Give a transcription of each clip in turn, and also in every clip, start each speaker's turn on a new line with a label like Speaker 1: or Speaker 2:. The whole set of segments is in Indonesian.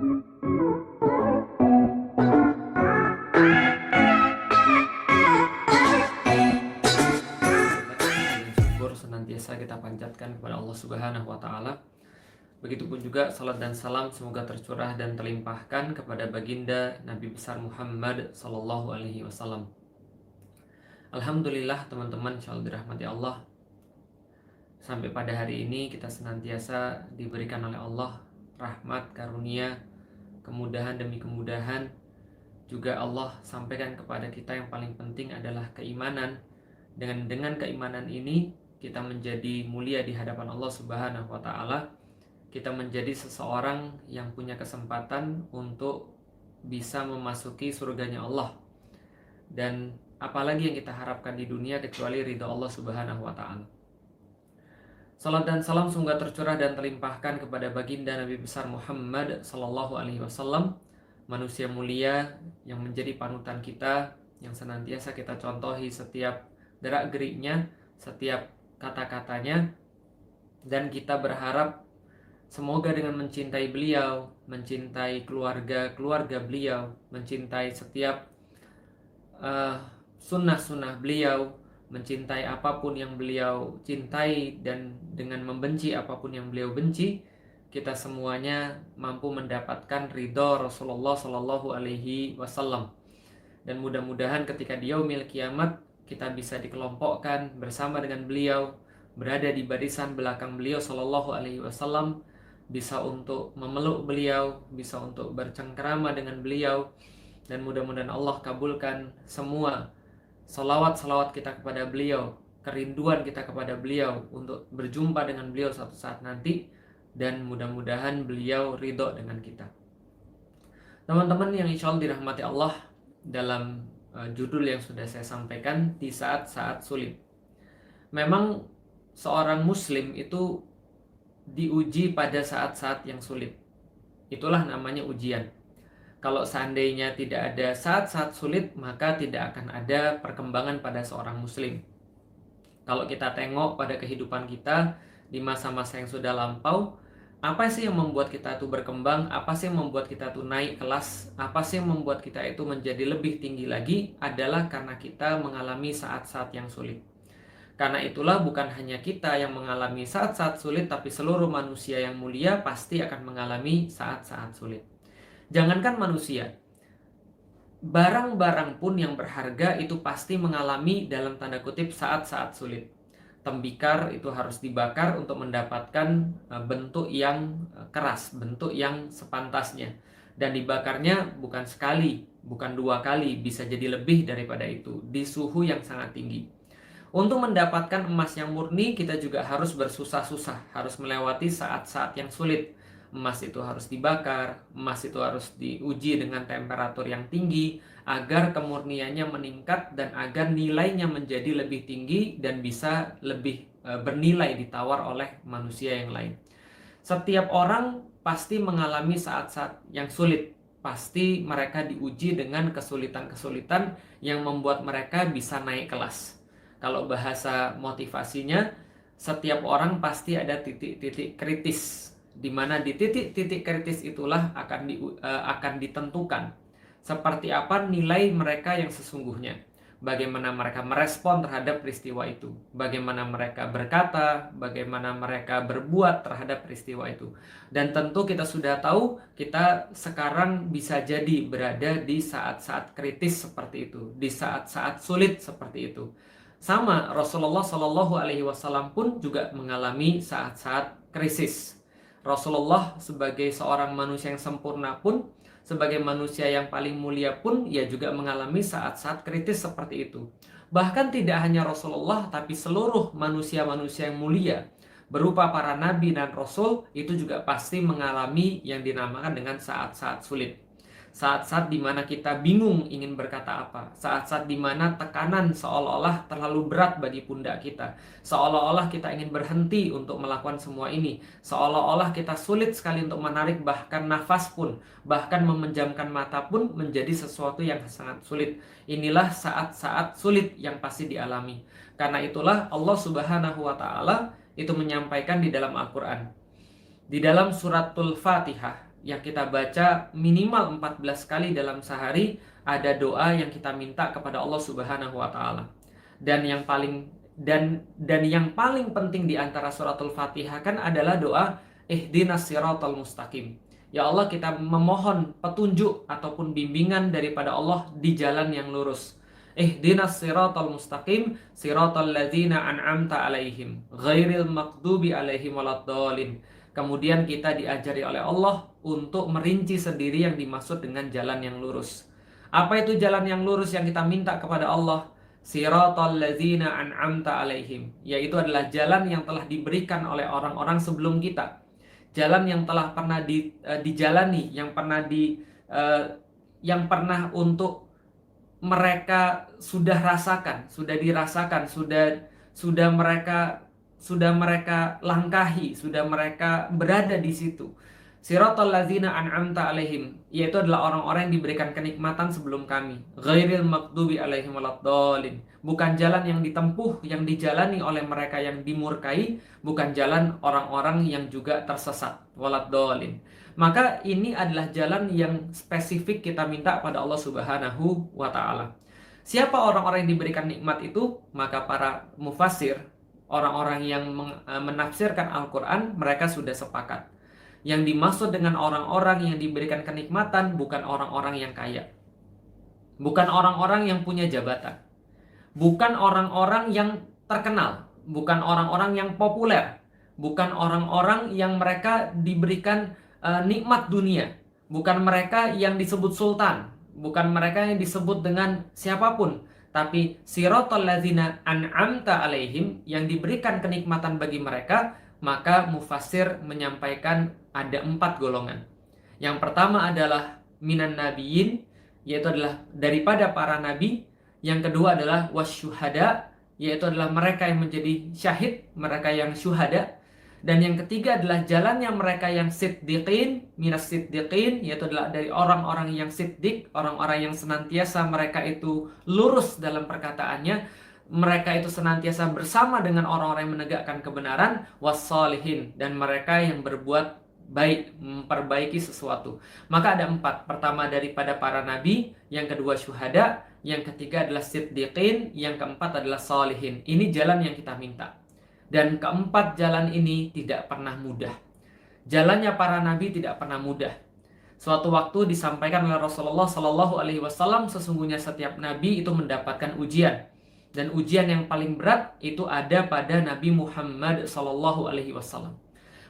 Speaker 1: Syukur senantiasa kita panjatkan kepada Allah Subhanahu wa taala. Begitupun juga salat dan salam semoga tercurah dan terlimpahkan kepada baginda Nabi besar Muhammad sallallahu alaihi wasallam. Alhamdulillah teman-teman, insyaallah dirahmati Allah. Sampai pada hari ini kita senantiasa diberikan oleh Allah rahmat, karunia, kemudahan demi kemudahan. Juga Allah sampaikan kepada kita yang paling penting adalah keimanan. Dengan keimanan ini kita menjadi mulia di hadapan Allah Subhanahu wa taala. Kita menjadi seseorang yang punya kesempatan untuk bisa memasuki surganya Allah. Dan apalagi yang kita harapkan di dunia kecuali ridha Allah Subhanahu wa taala. Salat dan salam semoga tercurah dan terlimpahkan kepada baginda Nabi besar Muhammad sallallahu alaihi wasallam, manusia mulia yang menjadi panutan kita, yang senantiasa kita contohi setiap gerak-geriknya, setiap kata-katanya, dan kita berharap semoga dengan mencintai beliau, mencintai keluarga beliau, mencintai setiap sunnah-sunnah beliau, mencintai apapun yang beliau cintai, dan dengan membenci apapun yang beliau benci, kita semuanya mampu mendapatkan ridho Rasulullah Shallallahu Alaihi Wasallam. Dan mudah-mudahan ketika di yaumil kiamat kita bisa dikelompokkan bersama dengan beliau, berada di barisan belakang beliau Shallallahu Alaihi Wasallam, bisa untuk memeluk beliau, bisa untuk bercengkerama dengan beliau, dan mudah-mudahan Allah kabulkan semua salawat kita kepada beliau, kerinduan kita kepada beliau untuk berjumpa dengan beliau suatu saat nanti, dan mudah-mudahan beliau ridho dengan kita. Teman-teman yang insya Allah dirahmati Allah, dalam judul yang sudah saya sampaikan, di saat-saat sulit. Memang seorang muslim itu diuji pada saat-saat yang sulit. Itulah namanya ujian. Kalau seandainya tidak ada saat-saat sulit, maka tidak akan ada perkembangan pada seorang muslim. Kalau kita tengok pada kehidupan kita di masa-masa yang sudah lampau, apa sih yang membuat kita itu berkembang? Apa sih yang membuat kita itu naik kelas? Apa sih yang membuat kita itu menjadi lebih tinggi lagi? Adalah karena kita mengalami saat-saat yang sulit. Karena itulah bukan hanya kita yang mengalami saat-saat sulit, tapi seluruh manusia yang mulia pasti akan mengalami saat-saat sulit. Jangankan manusia, barang-barang pun yang berharga itu pasti mengalami dalam tanda kutip saat-saat sulit. Tembikar itu harus dibakar untuk mendapatkan bentuk yang keras, bentuk yang sepantasnya. Dan dibakarnya bukan sekali, bukan 2 kali, bisa jadi lebih daripada itu, di suhu yang sangat tinggi. Untuk mendapatkan emas yang murni, kita juga harus bersusah-susah, harus melewati saat-saat yang sulit. Emas itu harus dibakar, emas itu harus diuji dengan temperatur yang tinggi, agar kemurniannya meningkat dan agar nilainya menjadi lebih tinggi dan bisa lebih bernilai ditawar oleh manusia yang lain. Setiap orang pasti mengalami saat-saat yang sulit. Pasti mereka diuji dengan kesulitan-kesulitan yang membuat mereka bisa naik kelas. Kalau bahasa motivasinya, setiap orang pasti ada titik-titik kritis, di mana di titik-titik kritis itulah akan ditentukan seperti apa nilai mereka yang sesungguhnya, bagaimana mereka merespon terhadap peristiwa itu, bagaimana mereka berkata, bagaimana mereka berbuat terhadap peristiwa itu. Dan tentu kita sudah tahu, kita sekarang bisa jadi berada di saat-saat kritis seperti itu, di saat-saat sulit seperti itu. Sama, Rasulullah Shallallahu Alaihi Wasallam pun juga mengalami saat-saat krisis. Rasulullah sebagai seorang manusia yang sempurna pun, sebagai manusia yang paling mulia pun, ia juga mengalami saat-saat kritis seperti itu. Bahkan tidak hanya Rasulullah, tapi seluruh manusia-manusia yang mulia, berupa para nabi dan rasul, itu juga pasti mengalami yang dinamakan dengan saat-saat sulit. Saat-saat dimana kita bingung ingin berkata apa, saat-saat dimana tekanan seolah-olah terlalu berat bagi pundak kita, seolah-olah kita ingin berhenti untuk melakukan semua ini, seolah-olah kita sulit sekali untuk menarik bahkan nafas pun, bahkan memejamkan mata pun menjadi sesuatu yang sangat sulit. Inilah saat-saat sulit yang pasti dialami. Karena itulah Allah Subhanahu wa Ta'ala itu menyampaikan di dalam Al-Quran, di dalam suratul Fatihah, yang kita baca minimal 14 kali dalam sehari, ada doa yang kita minta kepada Allah Subhanahu wa taala. Dan yang paling yang paling penting di antara suratul Fatihah kan adalah doa ihdinas siratal mustaqim. Ya Allah, kita memohon petunjuk ataupun bimbingan daripada Allah di jalan yang lurus. Ihdinas siratal mustaqim siratal ladzina an'amta alaihim ghairil maghdubi alaihim waladdallin. Kemudian kita diajari oleh Allah untuk merinci sendiri yang dimaksud dengan jalan yang lurus. Apa itu jalan yang lurus yang kita minta kepada Allah? Siratal ladzina an'amta alaihim, yaitu adalah jalan yang telah diberikan oleh orang-orang sebelum kita. Jalan yang telah pernah dijalani, yang pernah untuk mereka sudah rasakan, sudah dirasakan, sudah mereka langkahi, sudah mereka berada di situ. Siratal ladzina an'amta alaihim, yaitu adalah orang-orang yang diberikan kenikmatan sebelum kami. Ghairil maghdubi alaihim waladdallin. Bukan jalan yang ditempuh, yang dijalani oleh mereka yang dimurkai, bukan jalan orang-orang yang juga tersesat. Waladdallin. Maka ini adalah jalan yang spesifik kita minta pada Allah Subhanahu wa taala. Siapa orang-orang yang diberikan nikmat itu? Maka para mufassir, orang-orang yang menafsirkan Al-Qur'an, mereka sudah sepakat. Yang dimaksud dengan orang-orang yang diberikan kenikmatan bukan orang-orang yang kaya, bukan orang-orang yang punya jabatan, bukan orang-orang yang terkenal, bukan orang-orang yang populer, bukan orang-orang yang mereka diberikan nikmat dunia, bukan mereka yang disebut sultan, bukan mereka yang disebut dengan siapapun, tapi siratal ladzina an'amta alaihim, yang diberikan kenikmatan bagi mereka. Maka mufassir menyampaikan ada 4 golongan. Yang pertama adalah minan nabiyyin, yaitu adalah daripada para nabi. Yang kedua adalah wasyuhada, yaitu adalah mereka yang menjadi syahid, mereka yang syuhada. Dan yang ketiga adalah jalannya mereka yang siddiqin, minas siddiqin, yaitu adalah dari orang-orang yang siddiq, orang-orang yang senantiasa mereka itu lurus dalam perkataannya. Mereka itu senantiasa bersama dengan orang-orang yang menegakkan kebenaran, wassalihin, dan mereka yang berbuat baik, memperbaiki sesuatu. Maka ada 4. Pertama daripada para nabi, yang kedua syuhada, yang ketiga adalah siddiqin, yang keempat adalah salihin. Ini jalan yang kita minta. Dan keempat jalan ini tidak pernah mudah. Jalannya para nabi tidak pernah mudah. Suatu waktu disampaikan oleh Rasulullah Shallallahu Alaihi Wasallam, sesungguhnya setiap nabi itu mendapatkan ujian. Dan ujian yang paling berat itu ada pada Nabi Muhammad Sallallahu Alaihi Wasallam.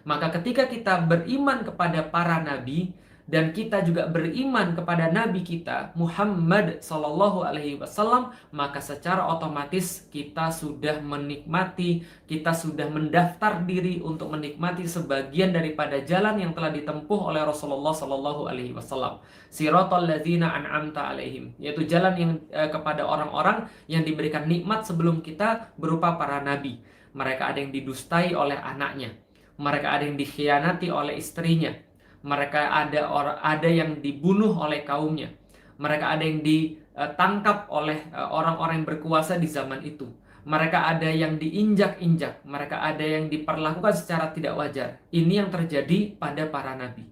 Speaker 1: Maka ketika kita beriman kepada para nabi, dan kita juga beriman kepada nabi kita Muhammad Sallallahu Alaihi Wasallam, maka secara otomatis kita sudah menikmati, kita sudah mendaftar diri untuk menikmati sebagian daripada jalan yang telah ditempuh oleh Rasulullah Sallallahu Alaihi Wasallam. Siratal ladzina an'amta alaihim, yaitu jalan yang kepada orang-orang yang diberikan nikmat sebelum kita berupa para nabi. Mereka ada yang didustai oleh anaknya, mereka ada yang dikhianati oleh istrinya, mereka ada yang dibunuh oleh kaumnya, mereka ada yang ditangkap oleh orang-orang yang berkuasa di zaman itu, mereka ada yang diinjak-injak, mereka ada yang diperlakukan secara tidak wajar. Ini yang terjadi pada para nabi.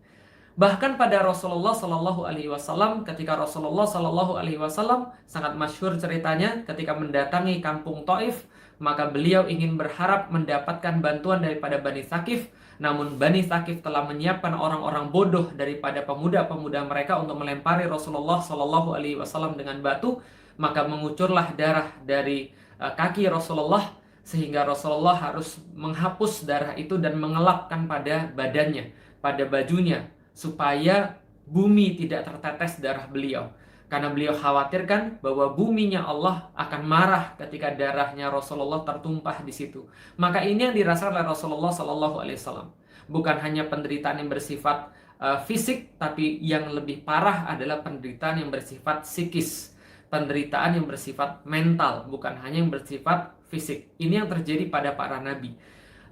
Speaker 1: Bahkan pada Rasulullah Sallallahu Alaihi Wasallam, ketika Rasulullah Sallallahu Alaihi Wasallam sangat masyhur ceritanya ketika mendatangi kampung Taif, maka beliau ingin berharap mendapatkan bantuan daripada Bani Tsaqif. Namun Bani Tsaqif telah menyiapkan orang-orang bodoh daripada pemuda-pemuda mereka untuk melempari Rasulullah Sallallahu Alaihi Wasallam dengan batu. Maka mengucurlah darah dari kaki Rasulullah, sehingga Rasulullah harus menghapus darah itu dan mengelapkan pada badannya, pada bajunya, supaya bumi tidak tertetes darah beliau. Karena beliau khawatirkan bahwa buminya Allah akan marah ketika darahnya Rasulullah tertumpah di situ. Maka ini yang dirasakan oleh Rasulullah Sallallahu Alaihi Wasallam. Bukan hanya penderitaan yang bersifat fisik, tapi yang lebih parah adalah penderitaan yang bersifat psikis, penderitaan yang bersifat mental, bukan hanya yang bersifat fisik. Ini yang terjadi pada para nabi.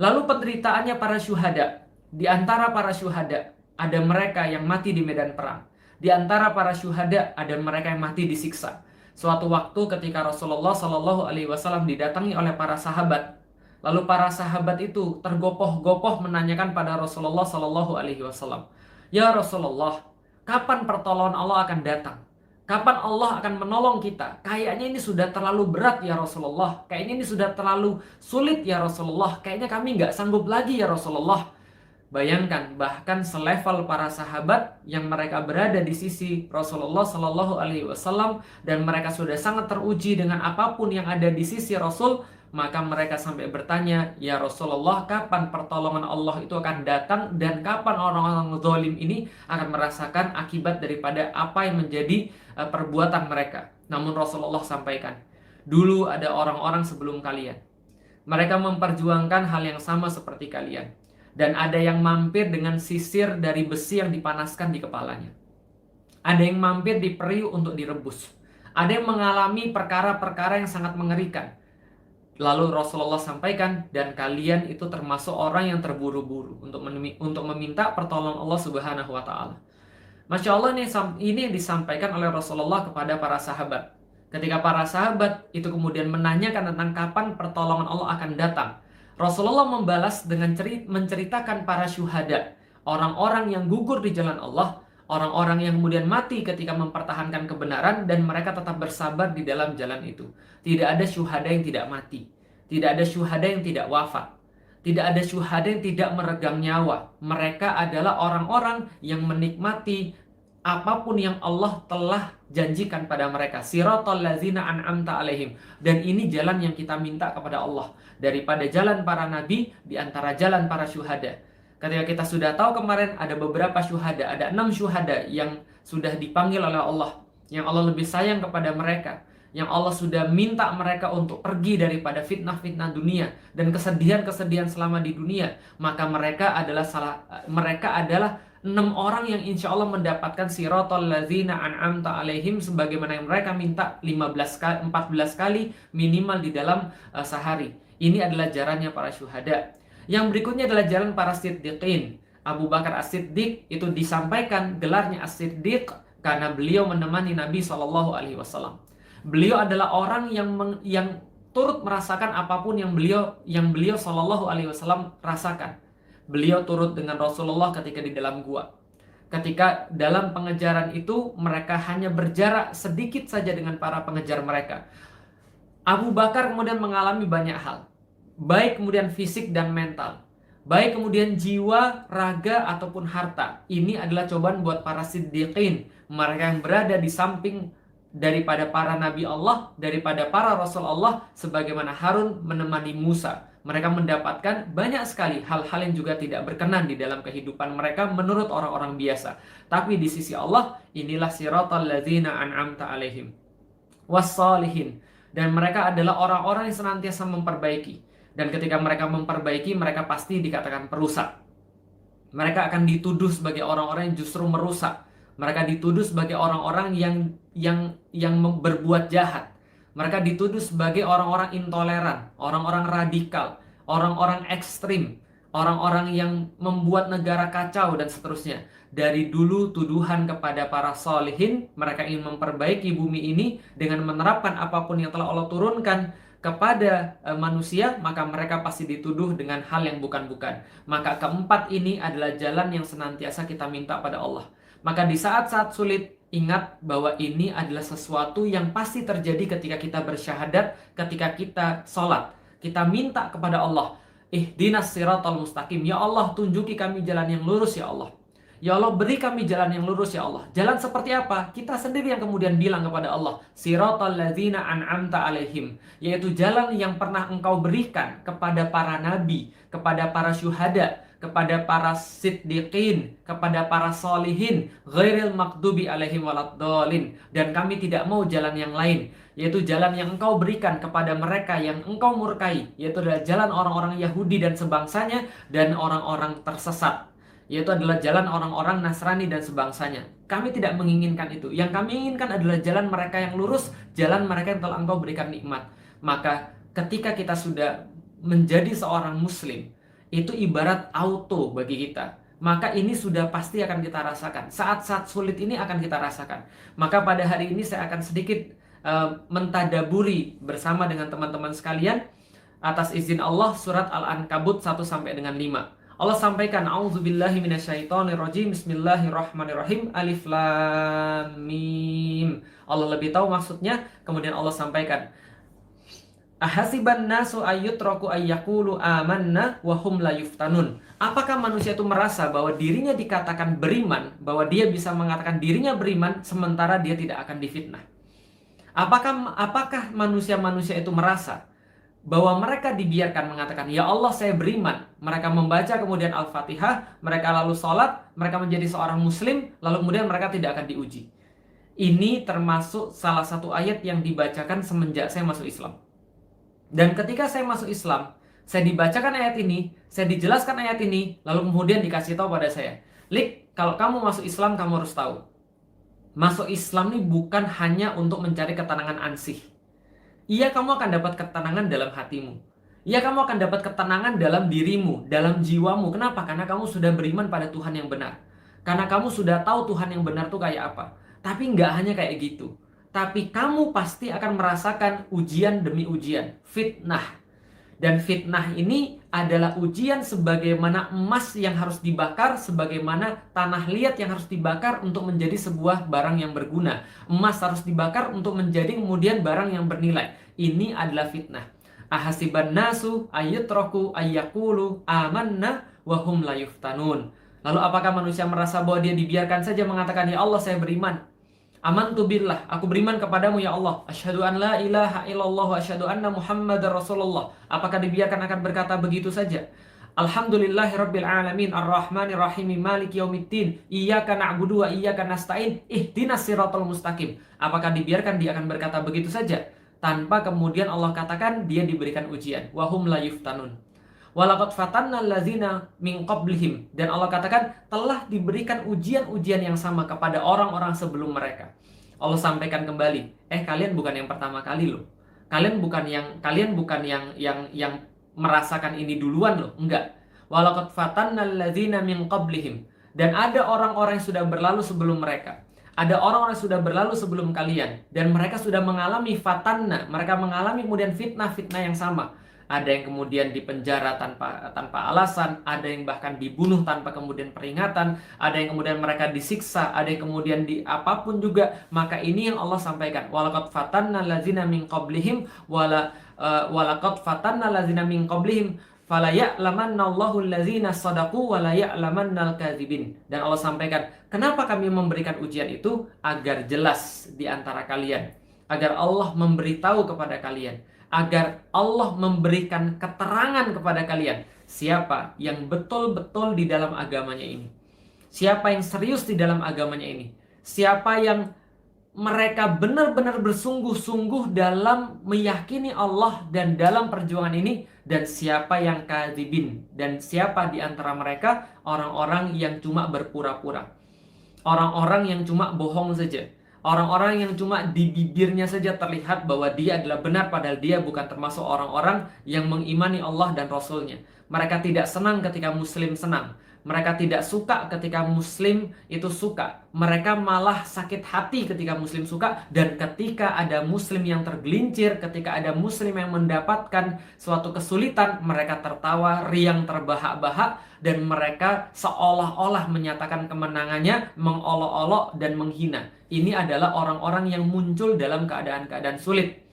Speaker 1: Lalu penderitaannya para syuhada. Di antara para syuhada ada mereka yang mati di medan perang. Di antara para syuhada ada mereka yang mati disiksa. Suatu waktu ketika Rasulullah Shallallahu Alaihi Wasallam didatangi oleh para sahabat, lalu para sahabat itu tergopoh-gopoh menanyakan pada Rasulullah Shallallahu Alaihi Wasallam, "Ya Rasulullah, kapan pertolongan Allah akan datang? Kapan Allah akan menolong kita? Kayaknya ini sudah terlalu berat ya Rasulullah. Kayaknya ini sudah terlalu sulit ya Rasulullah. Kayaknya kami nggak sanggup lagi ya Rasulullah." Bayangkan, bahkan selevel para sahabat yang mereka berada di sisi Rasulullah Shallallahu Alaihi Wasallam dan mereka sudah sangat teruji dengan apapun yang ada di sisi Rasul, maka mereka sampai bertanya, "Ya Rasulullah, kapan pertolongan Allah itu akan datang dan kapan orang-orang zalim ini akan merasakan akibat daripada apa yang menjadi perbuatan mereka?" Namun Rasulullah sampaikan, "Dulu ada orang-orang sebelum kalian. Mereka memperjuangkan hal yang sama seperti kalian. Dan ada yang mampir dengan sisir dari besi yang dipanaskan di kepalanya. Ada yang mampir di periuk untuk direbus. Ada yang mengalami perkara-perkara yang sangat mengerikan. Lalu Rasulullah sampaikan, dan kalian itu termasuk orang yang terburu-buru untuk meminta pertolongan Allah Subhanahu wa Ta'ala." Masya Allah, ini yang disampaikan oleh Rasulullah kepada para sahabat. Ketika para sahabat itu kemudian menanyakan tentang kapan pertolongan Allah akan datang, Rasulullah membalas dengan menceritakan para syuhada, orang-orang yang gugur di jalan Allah, orang-orang yang kemudian mati ketika mempertahankan kebenaran dan mereka tetap bersabar di dalam jalan itu. Tidak ada syuhada yang tidak mati, tidak ada syuhada yang tidak wafat, tidak ada syuhada yang tidak meregang nyawa. Mereka adalah orang-orang yang menikmati apapun yang Allah telah janjikan pada mereka. Siratal ladzina an'amta alaihim. Dan ini jalan yang kita minta kepada Allah. Daripada jalan para nabi, di antara jalan para syuhada. Ketika kita sudah tahu kemarin ada beberapa syuhada, ada 6 syuhada yang sudah dipanggil oleh Allah, yang Allah lebih sayang kepada mereka, yang Allah sudah minta mereka untuk pergi daripada fitnah-fitnah dunia dan kesedihan-kesedihan selama di dunia, maka mereka adalah 6 orang yang insya Allah mendapatkan siratal ladzina an'amta alaihim, sebagaimana yang mereka minta 14 kali minimal di dalam sehari. Ini adalah jalannya para syuhada. Yang berikutnya adalah jalan para siddiqin. Abu Bakar As-Siddiq itu disampaikan gelarnya As-Siddiq karena beliau menemani Nabi SAW. Beliau adalah orang yang turut merasakan apapun yang beliau SAW rasakan. Beliau turut dengan Rasulullah ketika di dalam gua. Ketika dalam pengejaran itu mereka hanya berjarak sedikit saja dengan para pengejar mereka. Abu Bakar kemudian mengalami banyak hal, baik kemudian fisik dan mental, baik kemudian jiwa, raga ataupun harta. Ini adalah cobaan buat para siddiqin, mereka yang berada di samping daripada para nabi Allah, daripada para rasul Allah, sebagaimana Harun menemani Musa. Mereka mendapatkan banyak sekali hal-hal yang juga tidak berkenan di dalam kehidupan mereka menurut orang-orang biasa. Tapi di sisi Allah, inilah siratal ladzina an'amta alaihim wassalihin. Dan mereka adalah orang-orang yang senantiasa memperbaiki. Dan ketika mereka memperbaiki, mereka pasti dikatakan perusak. Mereka akan dituduh sebagai orang-orang yang justru merusak. Mereka dituduh sebagai orang-orang yang berbuat jahat. Mereka dituduh sebagai orang-orang intoleran, orang-orang radikal, orang-orang ekstrim, orang-orang yang membuat negara kacau dan seterusnya. Dari dulu tuduhan kepada para solihin, mereka ingin memperbaiki bumi ini dengan menerapkan apapun yang telah Allah turunkan kepada manusia, maka mereka pasti dituduh dengan hal yang bukan-bukan. Maka keempat ini adalah jalan yang senantiasa kita minta pada Allah. Maka di saat-saat sulit, ingat bahwa ini adalah sesuatu yang pasti terjadi ketika kita bersyahadat, ketika kita sholat. Kita minta kepada Allah, ihdinas siratal mustaqim. Ya Allah, tunjuki kami jalan yang lurus ya Allah. Ya Allah, beri kami jalan yang lurus ya Allah. Jalan seperti apa? Kita sendiri yang kemudian bilang kepada Allah, siratal ladzina an'amta alaihim, yaitu jalan yang pernah engkau berikan kepada para nabi, kepada para syuhada, kepada para siddiqin, kepada para solihin, ghairil maghdubi alaihim waladdallin. Dan kami tidak mau jalan yang lain, yaitu jalan yang engkau berikan kepada mereka yang engkau murkai, yaitu adalah jalan orang-orang Yahudi dan sebangsanya dan orang-orang tersesat, yaitu adalah jalan orang-orang Nasrani dan sebangsanya. Kami tidak menginginkan itu. Yang kami inginkan adalah jalan mereka yang lurus, jalan mereka yang telah engkau berikan nikmat. Maka ketika kita sudah menjadi seorang muslim, itu ibarat auto bagi kita. Maka ini sudah pasti akan kita rasakan. Saat-saat sulit ini akan kita rasakan. Maka pada hari ini saya akan sedikit mentadaburi bersama dengan teman-teman sekalian atas izin Allah surat Al-Ankabut 1 sampai dengan 5. Allah sampaikan, A'udzubillahi minasyaitonirrajim, Bismillahirrahmanirrahim, Alif Lam Mim. Allah lebih tahu maksudnya, kemudian Allah sampaikan, Ahasiban nasu ayyutraku ayyakulu amanna wahum la yuftanun. Apakah manusia itu merasa bahwa dirinya dikatakan beriman, bahwa dia bisa mengatakan dirinya beriman sementara dia tidak akan difitnah? Apakah manusia-manusia itu merasa bahwa mereka dibiarkan mengatakan, ya Allah saya beriman, mereka membaca kemudian Al-Fatihah, mereka lalu sholat, mereka menjadi seorang muslim, lalu kemudian mereka tidak akan diuji? Ini termasuk salah satu ayat yang dibacakan semenjak saya masuk Islam. Dan ketika saya masuk Islam, saya dibacakan ayat ini, saya dijelaskan ayat ini, lalu kemudian dikasih tahu pada saya, Lik, kalau kamu masuk Islam, kamu harus tahu, masuk Islam ini bukan hanya untuk mencari ketenangan ansih. Iya, kamu akan dapat ketenangan dalam hatimu. Iya, kamu akan dapat ketenangan dalam dirimu, dalam jiwamu. Kenapa? Karena kamu sudah beriman pada Tuhan yang benar. Karena kamu sudah tahu Tuhan yang benar itu kayak apa. Tapi nggak hanya kayak gitu. Tapi kamu pasti akan merasakan ujian demi ujian, fitnah. Dan fitnah ini adalah ujian sebagaimana emas yang harus dibakar, sebagaimana tanah liat yang harus dibakar untuk menjadi sebuah barang yang berguna. Emas harus dibakar untuk menjadi kemudian barang yang bernilai. Ini adalah fitnah. Ahasiban nasu ayyutraku ayyakulu amanna wahum la yuftanun. Lalu apakah manusia merasa bahwa dia dibiarkan saja mengatakan, ya Allah saya beriman, amantu billah, aku beriman kepadamu ya Allah, asyhadu an la ilaha illallah wa asyhadu anna muhammadar rasulullah. Apakah dibiarkan akan berkata begitu saja? Alhamdulillahirabbil alamin arrahmanir rahim maliki yaumiddin iyyaka na'budu wa iyyaka nasta'in ihdinas siratal mustaqim. Apakah dibiarkan dia akan berkata begitu saja tanpa kemudian Allah katakan dia diberikan ujian? Wahum la yuftanun. Walaqad fatanna allazina min qablihim, dan Allah katakan telah diberikan ujian-ujian yang sama kepada orang-orang sebelum mereka. Allah sampaikan kembali, kalian bukan yang pertama kali loh. Kalian bukan yang merasakan ini duluan loh, enggak. Walaqad fatanna allazina min qablihim, dan ada orang-orang yang sudah berlalu sebelum mereka. Ada orang-orang yang sudah berlalu sebelum kalian, dan mereka sudah mengalami fatanna, mereka mengalami kemudian fitnah-fitnah yang sama. Ada yang kemudian dipenjara tanpa alasan, ada yang bahkan dibunuh tanpa kemudian peringatan, ada yang kemudian mereka disiksa, ada yang kemudian apapun juga. Maka ini yang Allah sampaikan, walaqad fatanna allazina min qablihim walaqad fatanna allazina min qablihim fala ya'lamannallahu allazina shadaqu wa la ya'lamannal kadzibin. Dan Allah sampaikan, kenapa kami memberikan ujian itu? Agar jelas di antara kalian, agar Allah memberitahu kepada kalian, agar Allah memberikan keterangan kepada kalian siapa yang betul-betul di dalam agamanya ini, siapa yang serius di dalam agamanya ini, siapa yang mereka benar-benar bersungguh-sungguh dalam meyakini Allah dan dalam perjuangan ini, dan siapa yang kadzibin, dan siapa di antara mereka orang-orang yang cuma berpura-pura, orang-orang yang cuma bohong saja, orang-orang yang cuma di bibirnya saja terlihat bahwa dia adalah benar, padahal dia bukan termasuk orang-orang yang mengimani Allah dan Rasulnya. Mereka tidak senang ketika Muslim senang. Mereka tidak suka ketika Muslim itu suka. Mereka malah sakit hati ketika Muslim suka. Dan ketika ada Muslim yang tergelincir, ketika ada Muslim yang mendapatkan suatu kesulitan, mereka tertawa, riang terbahak-bahak, dan mereka seolah-olah menyatakan kemenangannya, mengolok-olok dan menghina. Ini adalah orang-orang yang muncul dalam keadaan-keadaan sulit.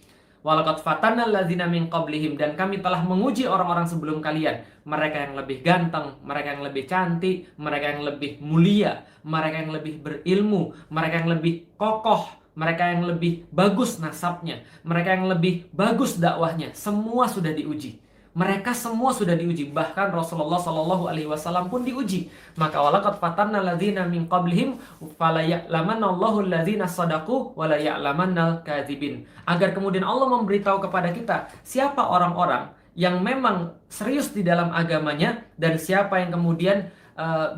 Speaker 1: Walaqad fatanna allazina min qablihim, dan kami telah menguji orang-orang sebelum kalian. Mereka yang lebih ganteng, mereka yang lebih cantik, mereka yang lebih mulia, mereka yang lebih berilmu, mereka yang lebih kokoh, mereka yang lebih bagus nasabnya, mereka yang lebih bagus dakwahnya. Semua sudah diuji. Mereka semua sudah diuji, bahkan Rasulullah Shallallahu Alaihi Wasallam pun diuji. Maka walaqad fatanna allazina min qablihim fala ya'lamannallahu allazina shadaqu wa la ya'lamannal kadzibin. Agar kemudian Allah memberitahu kepada kita siapa orang-orang yang memang serius di dalam agamanya dan siapa yang kemudian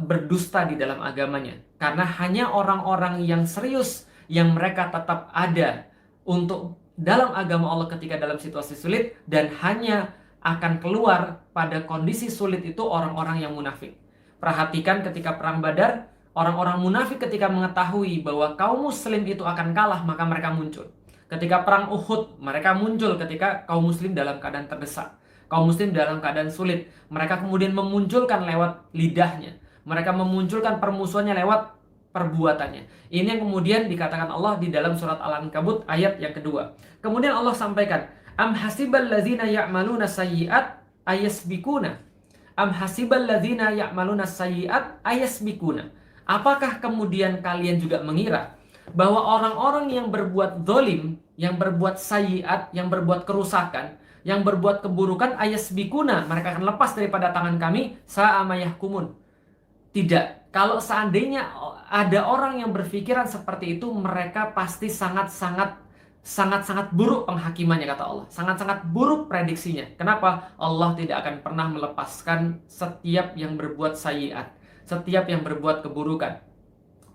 Speaker 1: berdusta di dalam agamanya. Karena hanya orang-orang yang serius yang mereka tetap ada untuk dalam agama Allah ketika dalam situasi sulit, dan hanya akan keluar pada kondisi sulit itu orang-orang yang munafik. Perhatikan ketika perang Badar, orang-orang munafik ketika mengetahui bahwa kaum muslim itu akan kalah, maka mereka muncul. Ketika perang Uhud, mereka muncul ketika kaum muslim dalam keadaan terdesak. Kaum muslim dalam keadaan sulit, mereka kemudian memunculkan lewat lidahnya. Mereka memunculkan permusuhannya lewat perbuatannya. Ini yang kemudian dikatakan Allah di dalam surat Al-Ankabut ayat yang kedua. Kemudian Allah sampaikan, am hasibal ladzina ya'maluna sayyi'at ayasbikuna. Am hasibal ladzina ya'maluna sayyi'at ayasbikuna. Apakah kemudian kalian juga mengira bahwa orang-orang yang berbuat zalim, yang berbuat sayyi'at, yang berbuat kerusakan, yang berbuat keburukan, ayasbikuna, mereka akan lepas daripada tangan kami, sa'ama yahkumun. Tidak. Kalau seandainya ada orang yang berpikiran seperti itu, mereka pasti sangat-sangat buruk penghakimannya, kata Allah. Sangat-sangat buruk prediksinya. Kenapa? Allah tidak akan pernah melepaskan setiap yang berbuat sayyi'at, setiap yang berbuat keburukan.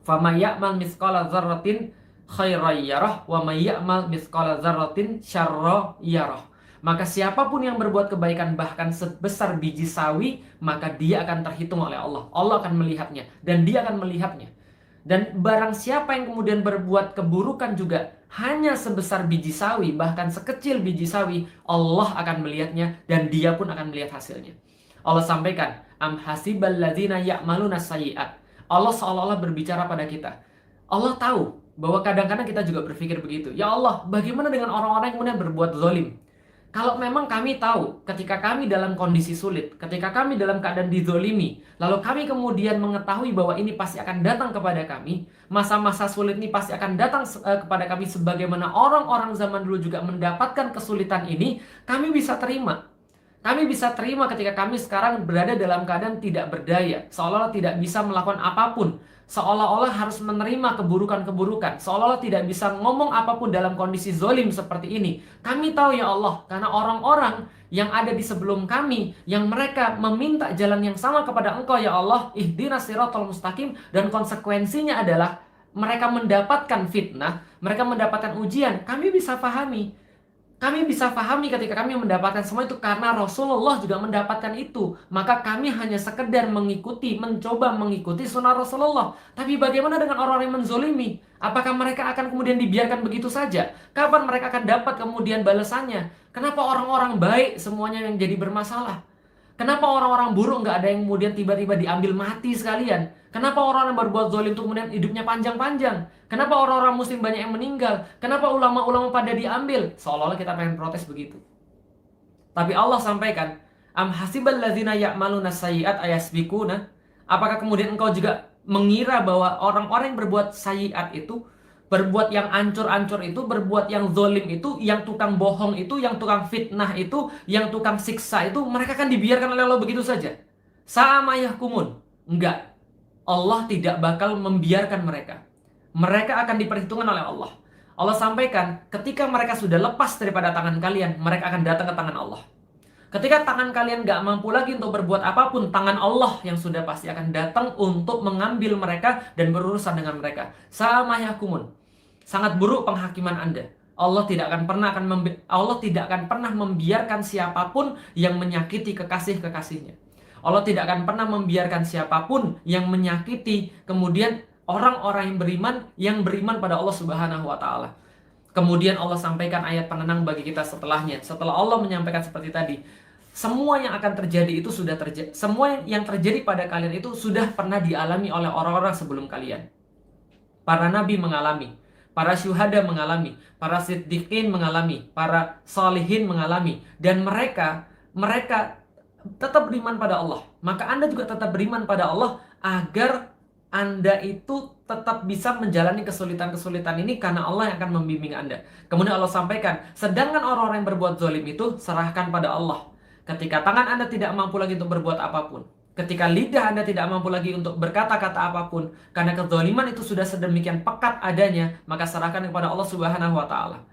Speaker 1: Fama ya'mal misqala dzarratin khairan yarah wa may ya'mal misqala dzarratin syarra yarah. Maka siapapun yang berbuat kebaikan bahkan sebesar biji sawi, maka dia akan terhitung oleh Allah. Allah akan melihatnya dan dia akan melihatnya. Dan barang siapa yang kemudian berbuat keburukan juga hanya sebesar biji sawi, bahkan sekecil biji sawi, Allah akan melihatnya dan dia pun akan melihat hasilnya. Allah sampaikan, am hasibal ladzina ya'maluna sayyi'at. Allah seolah-olah berbicara pada kita. Allah tahu bahwa kadang-kadang kita juga berpikir begitu. Ya Allah, bagaimana dengan orang-orang yang kemudian berbuat zalim? Kalau memang kami tahu ketika kami dalam kondisi sulit, ketika kami dalam keadaan dizolimi, lalu kami kemudian mengetahui bahwa ini pasti akan datang kepada kami, masa-masa sulit ini pasti akan datang kepada kami sebagaimana orang-orang zaman dulu juga mendapatkan kesulitan ini, kami bisa terima. Kami bisa terima ketika kami sekarang berada dalam keadaan tidak berdaya, seolah-olah tidak bisa melakukan apapun, seolah-olah harus menerima keburukan-keburukan, seolah-olah tidak bisa ngomong apapun dalam kondisi zolim seperti ini. Kami tahu ya Allah, karena orang-orang yang ada di sebelum kami, yang mereka meminta jalan yang sama kepada Engkau ya Allah, ihdinas siratal mustaqim, dan konsekuensinya adalah mereka mendapatkan fitnah, mereka mendapatkan ujian. Kami bisa pahami. Kami bisa pahami ketika kami mendapatkan semua itu karena Rasulullah juga mendapatkan itu. Maka kami hanya sekedar mencoba mengikuti sunnah Rasulullah. Tapi bagaimana dengan orang yang menzolimi? Apakah mereka akan kemudian dibiarkan begitu saja? Kapan mereka akan dapat kemudian balasannya? Kenapa orang-orang baik semuanya yang jadi bermasalah? Kenapa orang-orang buruk nggak ada yang kemudian tiba-tiba diambil mati sekalian? Kenapa orang yang berbuat zalim itu kemudian hidupnya panjang-panjang? Kenapa orang-orang muslim banyak yang meninggal? Kenapa ulama-ulama pada diambil? Seolah-olah kita pengen protes begitu. Tapi Allah sampaikan, am hasibal ladzina ya'maluna sayyi'at ayasbikuna? Apakah kemudian engkau juga mengira bahwa orang-orang yang berbuat sayyi'at itu, berbuat yang ancur-ancur itu, berbuat yang zolim itu, yang tukang bohong itu, yang tukang fitnah itu, yang tukang siksa itu, mereka akan dibiarkan oleh Allah begitu saja? Sama yahkumun. Enggak. Allah tidak bakal membiarkan mereka. Mereka akan diperhitungkan oleh Allah. Allah sampaikan, ketika mereka sudah lepas daripada tangan kalian, mereka akan datang ke tangan Allah. Ketika tangan kalian gak mampu lagi untuk berbuat apapun, tangan Allah yang sudah pasti akan datang untuk mengambil mereka dan berurusan dengan mereka. Sama yahkumun. Sangat buruk penghakiman Anda. Allah tidak akan pernah membiarkan siapapun yang menyakiti kekasih-kekasihnya. Allah tidak akan pernah membiarkan siapapun yang menyakiti kemudian orang-orang yang beriman pada Allah Subhanahu wa taala. Kemudian Allah sampaikan ayat penenang bagi kita setelahnya. Setelah Allah menyampaikan seperti tadi, semua yang akan terjadi itu sudah terjadi. Semua yang terjadi pada kalian itu sudah pernah dialami oleh orang-orang sebelum kalian. Para nabi mengalami, para syuhada mengalami, para siddiqin mengalami, para salihin mengalami, dan mereka tetap beriman pada Allah. Maka Anda juga tetap beriman pada Allah agar Anda itu tetap bisa menjalani kesulitan-kesulitan ini karena Allah yang akan membimbing Anda. Kemudian Allah sampaikan, sedangkan orang-orang yang berbuat zalim itu serahkan pada Allah. Ketika tangan Anda tidak mampu lagi untuk berbuat apapun, ketika lidah Anda tidak mampu lagi untuk berkata-kata apapun, karena kezaliman itu sudah sedemikian pekat adanya, maka serahkan kepada Allah Subhanahu wa taala.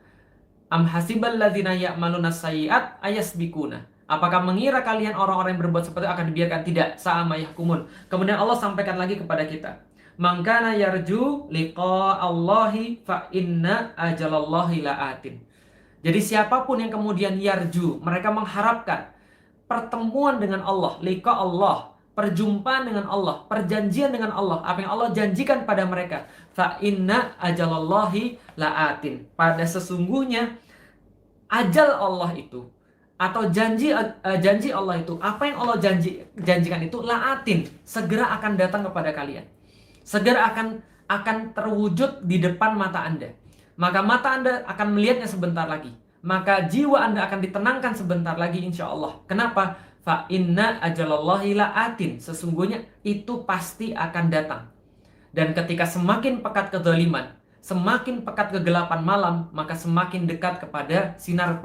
Speaker 1: Am hasibal ladzina ya'maluna sayyi'at ayasbikuna. Apakah mengira kalian orang-orang yang berbuat seperti itu akan dibiarkan? Tidak, sama yahkumun. Kemudian Allah sampaikan lagi kepada kita, man kana yarju liqa'allahi fa inna ajalallahi la'atin. Jadi siapapun yang kemudian yarju, mereka mengharapkan pertemuan dengan Allah, liqa Allah, perjumpaan dengan Allah, perjanjian dengan Allah, apa yang Allah janjikan pada mereka, fa inna ajalallahi la'atin. Pada sesungguhnya ajal Allah itu, atau janji Allah itu, apa yang Allah janjikan itu la'atin, segera akan datang kepada kalian. Segera akan terwujud di depan mata Anda. Maka mata Anda akan melihatnya sebentar lagi. Maka jiwa Anda akan ditenangkan sebentar lagi insya Allah. Kenapa? Fa inna ajalallahi la'atin. Sesungguhnya itu pasti akan datang. Dan ketika semakin pekat kezaliman, semakin pekat kegelapan malam, maka semakin dekat kepada sinar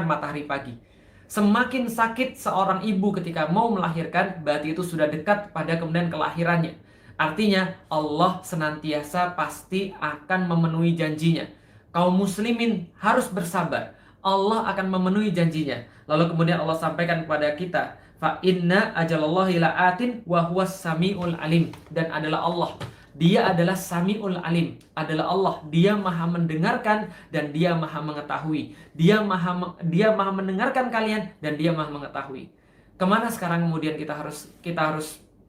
Speaker 1: matahari pagi. Semakin sakit seorang ibu ketika mau melahirkan, berarti itu sudah dekat pada kemudian kelahirannya. Artinya Allah senantiasa pasti akan memenuhi janjinya. Kaum muslimin harus bersabar. Allah akan memenuhi janjinya. Lalu kemudian Allah sampaikan kepada kita, fa inna ajalallahi la'atin wa huwas samiul alim. Dan adalah Allah, Dia adalah Sami'ul Alim, adalah Allah. Dia maha mendengarkan dan Dia maha mengetahui. Dia maha mendengarkan kalian dan Dia maha mengetahui. Kemana sekarang kemudian kita harus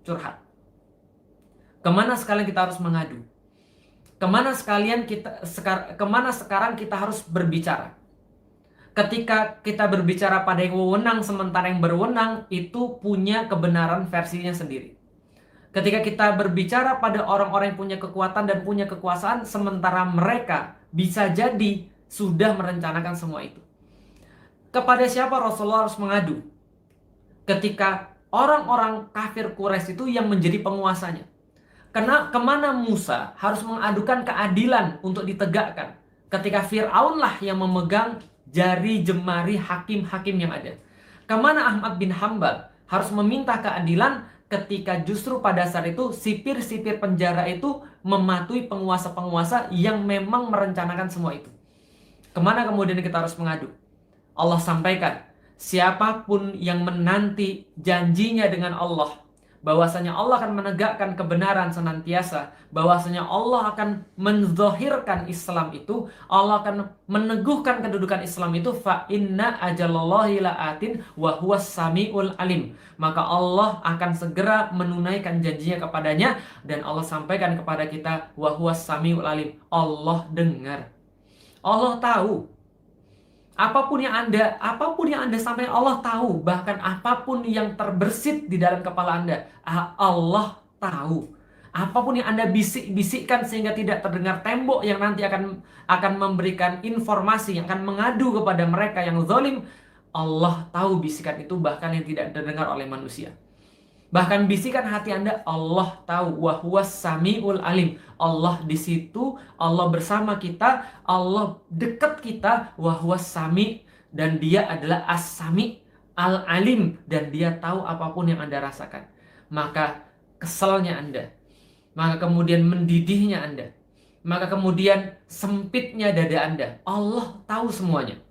Speaker 1: curhat? Kemana sekalian kita harus mengadu? Kemana sekarang kita harus berbicara? Ketika kita berbicara pada yang wewenang, sementara yang berwenang itu punya kebenaran versinya sendiri. Ketika kita berbicara pada orang-orang yang punya kekuatan dan punya kekuasaan, sementara mereka bisa jadi sudah merencanakan semua itu. Kepada siapa Rasulullah harus mengadu? Ketika orang-orang kafir Quraisy itu yang menjadi penguasanya. Kemana Musa harus mengadukan keadilan untuk ditegakkan? Ketika Fir'aun lah yang memegang jari jemari hakim-hakim yang ada. Kemana Ahmad bin Hambal harus meminta keadilan ketika justru pada saat itu sipir-sipir penjara itu mematuhi penguasa-penguasa yang memang merencanakan semua itu. Kemana kemudian kita harus mengadu? Allah sampaikan, siapapun yang menanti janjinya dengan Allah, bahwasanya Allah akan menegakkan kebenaran senantiasa, bahwasanya Allah akan menzahirkan Islam itu, Allah akan meneguhkan kedudukan Islam itu, fa inna ajalallahi la'atin wa huwas samiul alim. Maka Allah akan segera menunaikan janjinya kepadanya, dan Allah sampaikan kepada kita wa huwas samiul alim. Allah dengar. Allah tahu. Apapun yang Anda sampaikan, Allah tahu. Bahkan apapun yang terbersit di dalam kepala Anda, Allah tahu. Apapun yang Anda bisik-bisikkan sehingga tidak terdengar tembok yang nanti akan memberikan informasi, yang akan mengadu kepada mereka yang zalim, Allah tahu bisikan itu, bahkan yang tidak terdengar oleh manusia. Bahkan bisikan hati Anda, Allah tahu. Wa huwas samiul alim. Allah di situ, Allah bersama kita, Allah dekat kita. Wa huwas sami, dan Dia adalah as-sami al-alim, dan Dia tahu apapun yang Anda rasakan. Maka keselnya Anda, maka kemudian mendidihnya Anda, maka kemudian sempitnya dada Anda, Allah tahu semuanya.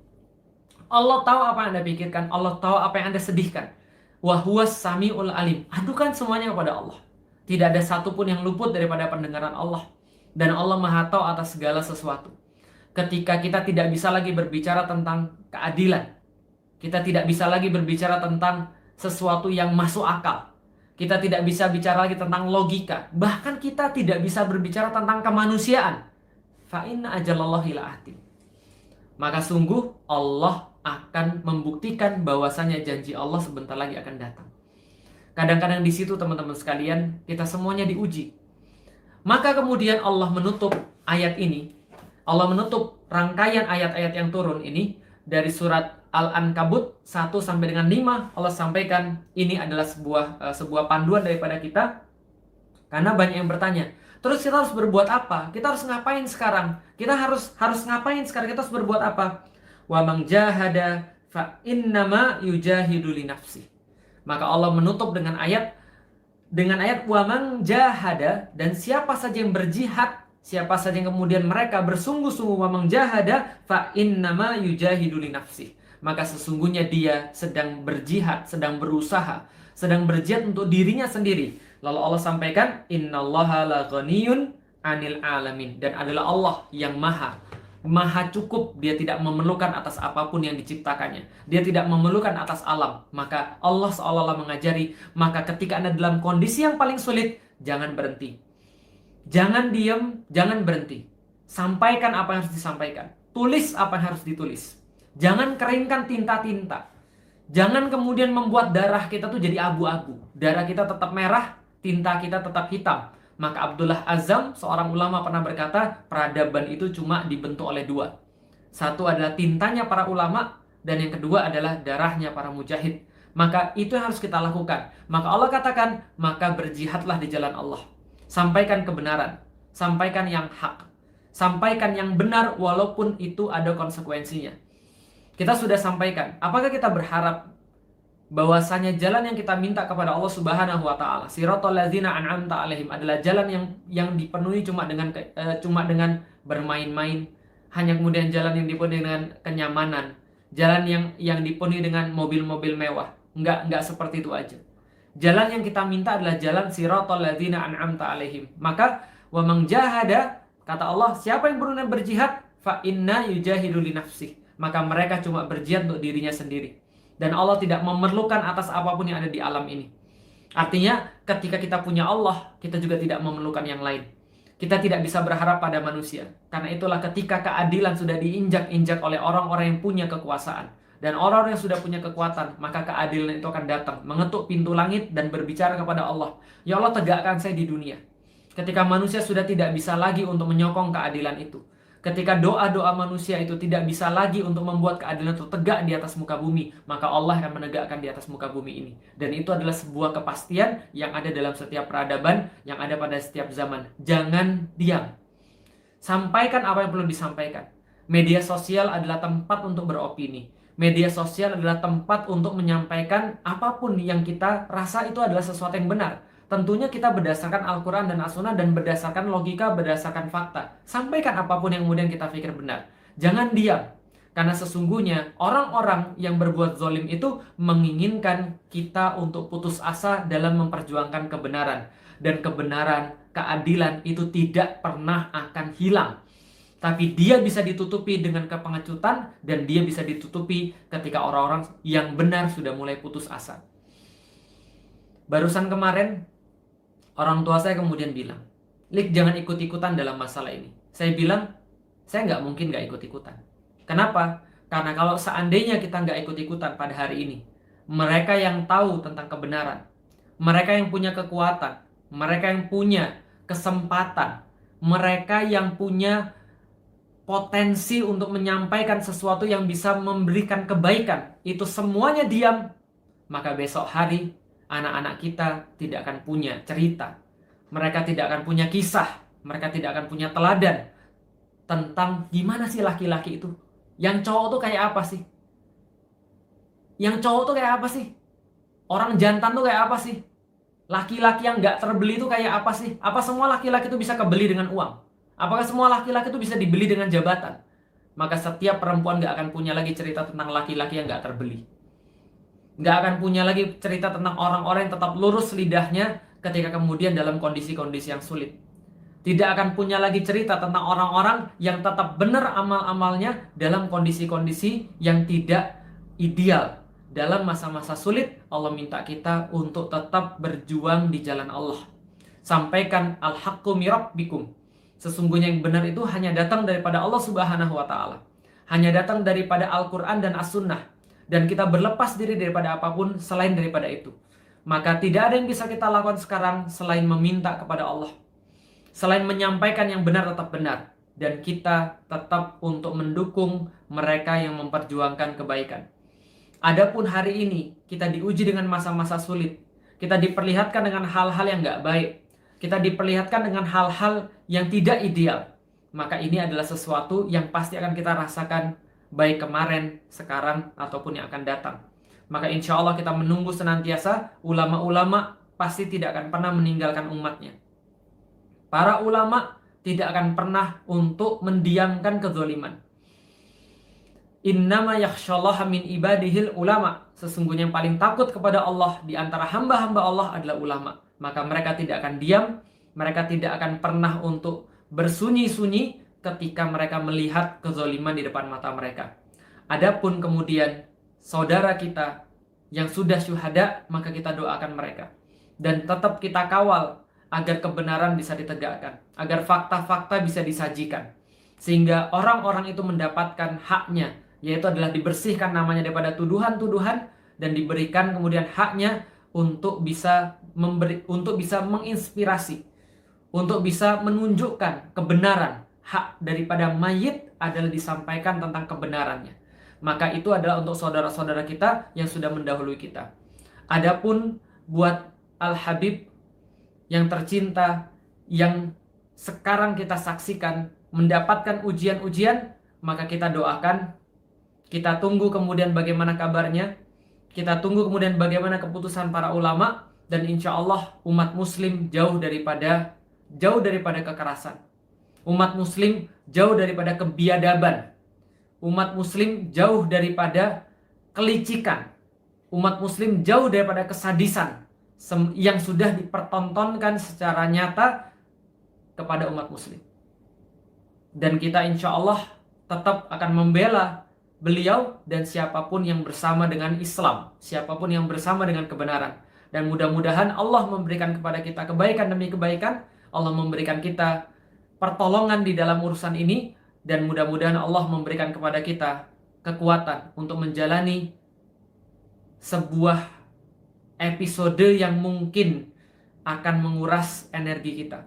Speaker 1: Allah tahu apa yang Anda pikirkan, Allah tahu apa yang Anda sedihkan. Wa huwas samiul alim. Adukan semuanya kepada Allah. Tidak ada satupun yang luput daripada pendengaran Allah. Dan Allah Maha tahu atas segala sesuatu. Ketika kita tidak bisa lagi berbicara tentang keadilan, kita tidak bisa lagi berbicara tentang sesuatu yang masuk akal, kita tidak bisa bicara lagi tentang logika, bahkan kita tidak bisa berbicara tentang kemanusiaan, fa inna ajalallahi la'atin. Maka sungguh Allah akan membuktikan bahwasanya janji Allah sebentar lagi akan datang. Kadang-kadang di situ teman-teman sekalian, kita semuanya diuji. Maka kemudian Allah menutup ayat ini, Allah menutup rangkaian ayat-ayat yang turun ini dari surat Al-Ankabut 1 sampai dengan 5. Allah sampaikan ini adalah sebuah panduan daripada kita. Karena banyak yang bertanya, terus kita harus berbuat apa? Kita harus ngapain sekarang? Kita harus ngapain sekarang? Kita harus berbuat apa? Wa man jahada fa innama yujahidu li nafsi. Maka Allah menutup dengan ayat wa man jahada, dan siapa saja yang berjihad, siapa saja yang kemudian mereka bersungguh-sungguh, wa man jahada fa innama yujahidu li nafsi. Maka sesungguhnya dia sedang berjihad, sedang berusaha, sedang berjihad untuk dirinya sendiri. Lalu Allah sampaikan, innallaha la ghaniyun 'anil alamin, dan adalah Allah yang maha cukup. Dia tidak memerlukan atas apapun yang diciptakannya. Dia tidak memerlukan atas alam. Maka Allah seolah-olah mengajari, maka ketika Anda dalam kondisi yang paling sulit, jangan berhenti. Jangan diam, jangan berhenti. Sampaikan apa yang harus disampaikan. Tulis apa yang harus ditulis. Jangan keringkan tinta-tinta. Jangan kemudian membuat darah kita tuh jadi abu-abu. Darah kita tetap merah, tinta kita tetap hitam. Maka Abdullah Azzam, seorang ulama, pernah berkata, peradaban itu cuma dibentuk oleh dua. Satu adalah tintanya para ulama, dan yang kedua adalah darahnya para mujahid. Maka itu yang harus kita lakukan. Maka Allah katakan, maka berjihadlah di jalan Allah. Sampaikan kebenaran, sampaikan yang hak, sampaikan yang benar walaupun itu ada konsekuensinya. Kita sudah sampaikan. Apakah kita berharap bahwasanya jalan yang kita minta kepada Allah Subhanahu wa taala, siratal ladzina an'amta alaihim, adalah jalan yang dipenuhi cuma dengan bermain-main, hanya kemudian jalan yang dipenuhi dengan kenyamanan, jalan yang dipenuhi dengan mobil-mobil mewah. Enggak seperti itu aja. Jalan yang kita minta adalah jalan siratal ladzina an'amta alaihim. Maka wa man jahada, kata Allah, siapa yang berusaha berjihad, fa inna yujahidu li nafsih, maka mereka cuma berjihad untuk dirinya sendiri. Dan Allah tidak memerlukan atas apapun yang ada di alam ini. Artinya ketika kita punya Allah, kita juga tidak memerlukan yang lain. Kita tidak bisa berharap pada manusia. Karena itulah ketika keadilan sudah diinjak-injak oleh orang-orang yang punya kekuasaan, dan orang-orang yang sudah punya kekuatan, maka keadilan itu akan datang, mengetuk pintu langit dan berbicara kepada Allah, ya Allah, tegakkan saya di dunia. Ketika manusia sudah tidak bisa lagi untuk menyokong keadilan itu, ketika doa-doa manusia itu tidak bisa lagi untuk membuat keadilan itu tegak di atas muka bumi, maka Allah akan menegakkan di atas muka bumi ini. Dan itu adalah sebuah kepastian yang ada dalam setiap peradaban, yang ada pada setiap zaman. Jangan diam. Sampaikan apa yang perlu disampaikan. Media sosial adalah tempat untuk beropini. Media sosial adalah tempat untuk menyampaikan apapun yang kita rasa itu adalah sesuatu yang benar. Tentunya kita berdasarkan Al-Quran dan As-Sunnah dan berdasarkan logika, berdasarkan fakta. Sampaikan apapun yang kemudian kita pikir benar. Jangan diam. Karena sesungguhnya orang-orang yang berbuat zalim itu menginginkan kita untuk putus asa dalam memperjuangkan kebenaran. Dan kebenaran, keadilan itu tidak pernah akan hilang. Tapi dia bisa ditutupi dengan kepengecutan, dan dia bisa ditutupi ketika orang-orang yang benar sudah mulai putus asa. Barusan kemarin, orang tua saya kemudian bilang, Lik, jangan ikut-ikutan dalam masalah ini. Saya bilang, saya nggak mungkin nggak ikut-ikutan. Kenapa? Karena kalau seandainya kita nggak ikut-ikutan pada hari ini, mereka yang tahu tentang kebenaran, mereka yang punya kekuatan, mereka yang punya kesempatan, mereka yang punya potensi untuk menyampaikan sesuatu yang bisa memberikan kebaikan, itu semuanya diam, maka besok hari anak-anak kita tidak akan punya cerita, mereka tidak akan punya kisah, mereka tidak akan punya teladan tentang gimana sih laki-laki itu. Yang cowok tuh kayak apa sih? Yang cowok tuh kayak apa sih? Orang jantan tuh kayak apa sih? Laki-laki yang gak terbeli tuh kayak apa sih? Apa semua laki-laki itu bisa kebeli dengan uang? Apakah semua laki-laki itu bisa dibeli dengan jabatan? Maka setiap perempuan gak akan punya lagi cerita tentang laki-laki yang gak terbeli. Gak akan punya lagi cerita tentang orang-orang yang tetap lurus lidahnya ketika kemudian dalam kondisi-kondisi yang sulit. Tidak akan punya lagi cerita tentang orang-orang yang tetap benar amal-amalnya dalam kondisi-kondisi yang tidak ideal. Dalam masa-masa sulit, Allah minta kita untuk tetap berjuang di jalan Allah. Sampaikan al-haqqu min rabbikum. Sesungguhnya yang benar itu hanya datang daripada Allah Subhanahu wa taala. Hanya datang daripada Al-Quran dan As-Sunnah. Dan kita berlepas diri daripada apapun selain daripada itu. Maka tidak ada yang bisa kita lakukan sekarang selain meminta kepada Allah. Selain menyampaikan yang benar tetap benar. Dan kita tetap untuk mendukung mereka yang memperjuangkan kebaikan. Adapun hari ini kita diuji dengan masa-masa sulit. Kita diperlihatkan dengan hal-hal yang gak baik. Kita diperlihatkan dengan hal-hal yang tidak ideal. Maka ini adalah sesuatu yang pasti akan kita rasakan baik kemarin, sekarang, ataupun yang akan datang. Maka insya Allah kita menunggu senantiasa ulama-ulama pasti tidak akan pernah meninggalkan umatnya. Para ulama tidak akan pernah untuk mendiamkan kezaliman. Innama yakhshallaha min ibadihil ulama. Sesungguhnya yang paling takut kepada Allah di antara hamba-hamba Allah adalah ulama. Maka mereka tidak akan diam, mereka tidak akan pernah untuk bersunyi-sunyi ketika mereka melihat kezaliman di depan mata mereka. Adapun kemudian saudara kita yang sudah syuhada, maka kita doakan mereka. Dan tetap kita kawal agar kebenaran bisa ditegakkan, agar fakta-fakta bisa disajikan. Sehingga orang-orang itu mendapatkan haknya, yaitu adalah dibersihkan namanya daripada tuduhan-tuduhan, dan diberikan kemudian haknya untuk bisa menginspirasi, untuk bisa menunjukkan kebenaran. Hak daripada mayit adalah disampaikan tentang kebenarannya. Maka itu adalah untuk saudara-saudara kita yang sudah mendahului kita. Adapun buat Al-Habib yang tercinta, yang sekarang kita saksikan mendapatkan ujian-ujian, maka kita doakan, kita tunggu kemudian bagaimana kabarnya, kita tunggu kemudian bagaimana keputusan para ulama, dan insya Allah umat muslim jauh daripada kekerasan. Umat muslim jauh daripada kebiadaban. Umat muslim jauh daripada kelicikan. Umat muslim jauh daripada kesadisan yang sudah dipertontonkan secara nyata kepada umat muslim. Dan kita insya Allah tetap akan membela beliau dan siapapun yang bersama dengan Islam, siapapun yang bersama dengan kebenaran. Dan mudah-mudahan Allah memberikan kepada kita kebaikan demi kebaikan, Allah memberikan kita pertolongan di dalam urusan ini, dan mudah-mudahan Allah memberikan kepada kita kekuatan untuk menjalani sebuah episode yang mungkin akan menguras energi kita.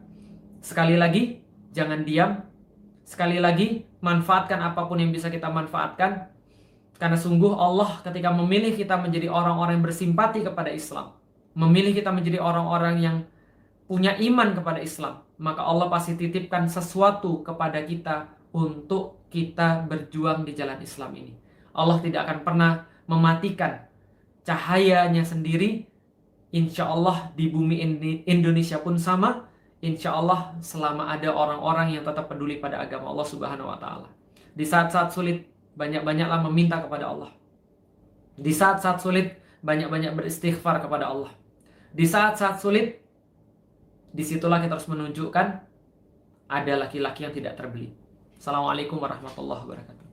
Speaker 1: Sekali lagi, jangan diam. Sekali lagi, manfaatkan apapun yang bisa kita manfaatkan. Karena sungguh Allah ketika memilih kita menjadi orang-orang yang bersimpati kepada Islam, memilih kita menjadi orang-orang yang punya iman kepada Islam, maka Allah pasti titipkan sesuatu kepada kita untuk kita berjuang di jalan Islam ini. Allah tidak akan pernah mematikan cahayanya sendiri. Insya Allah di bumi Indonesia pun sama. Insya Allah selama ada orang-orang yang tetap peduli pada agama Allah Subhanahu wa Ta'ala. Di saat-saat sulit, banyak-banyaklah meminta kepada Allah. Di saat-saat sulit, banyak-banyak beristighfar kepada Allah. Di saat-saat sulit, disitulah kita harus menunjukkan ada laki-laki yang tidak terbeli. Assalamualaikum warahmatullahi wabarakatuh.